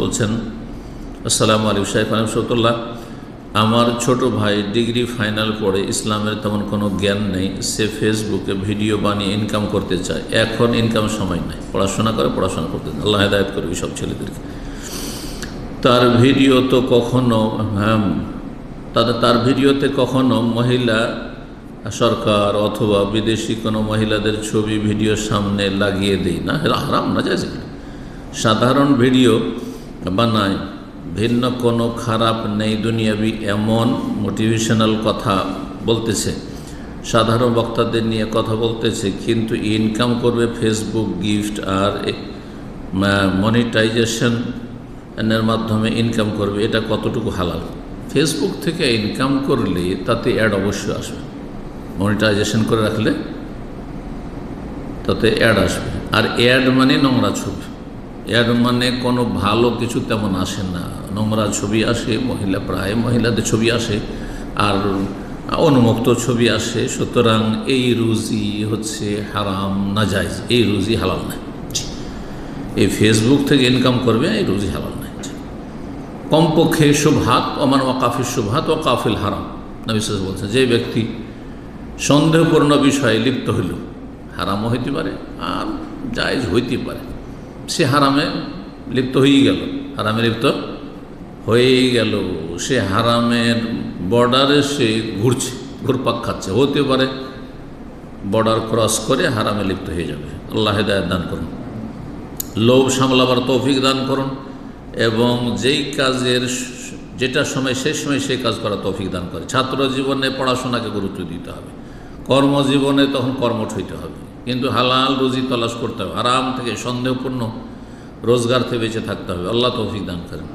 বলছেন, আসসালামু আলাইকুম শাইখ আলহামদুলিল্লাহ। আমার ছোট ভাই ডিগ্রি ফাইনাল পড়ে, ইসলামের তেমন কোনো জ্ঞান নেই। সে ফেসবুকে ভিডিও বানিয়ে ইনকাম করতে চায়। এখন ইনকাম সময় নেই, পড়াশোনা করতে চায়। আল্লাহ হেদায়েত করবে সব ছেলেদেরকে। তার ভিডিওতে কখনো মহিলা সরকার অথবা বিদেশি কোনো মহিলাদের ছবি ভিডিও সামনে লাগিয়ে দেয় না, হারাম না যায়। সাধারণ ভিডিও বানায়, ভিন্ন কোনো খারাপ নেই, দুনিয়াবি এমন মোটিভেশনাল কথা বলতেছে, সাধারণ বক্তাদের নিয়ে কথা বলতেছে, কিন্তু ইনকাম করবে ফেসবুক গিফট আর মনিটাইজেশনের মাধ্যমে ইনকাম করবে। এটা কতটুকু হালাল? ফেসবুক থেকে ইনকাম করলে তাতে অ্যাড অবশ্যই আসবে, মনিটাইজেশন করে রাখলে তাতে অ্যাড আসবে। আর অ্যাড মানে নোংরা ছবি, অ্যাড মানে কোনো ভালো কিছু তেমন আসে না, নোংরা ছবি আসে, প্রায় মহিলাদের ছবি আসে আর অনুমুক্ত ছবি আসে। সুতরাং এই রুজি হচ্ছে হারাম, নাজায়েজ, এই রুজি হালাল নয়। এই ফেসবুক থেকে ইনকাম করবে, এই রুজি হালাল নয়। কমপক্ষে শুবহাত ওমান ওয়াকাফিল শুবহাত ওয়াকাফিল হারাম, নবী সাল্লাল্লাহু আলাইহি ওয়াসাল্লাম বলছেন, যে ব্যক্তি সন্দেহপূর্ণ বিষয়ে লিপ্ত হইল, হারামও হইতে পারে আর জায়েজ হইতে পারে, সে হারামে লিপ্ত হয়ে গেল, সে হারামের বর্ডারে সে ঘুরপাক খাচ্ছে, হতে পারে বর্ডার ক্রস করে হারামে লিপ্ত হয়ে যাবে। আল্লাহ হেদায়েত দান করুন, লোভ সামলাবার তৌফিক দান করুন, এবং যেই কাজের যেটা সময় সেই সময় সেই কাজ করা তৌফিক দান করে। ছাত্র জীবনে পড়াশোনাকে গুরুত্ব দিতে হবে, কর্মজীবনে তখন কর্মঠ হইতে হবে, কিন্তু হালাল রুজি তলাশ করতে হবে, আরাম থেকে সন্দেহপূর্ণ রোজগার থেকে বেঁচে থাকতে হবে। আল্লাহ তৌফিক দান করেন।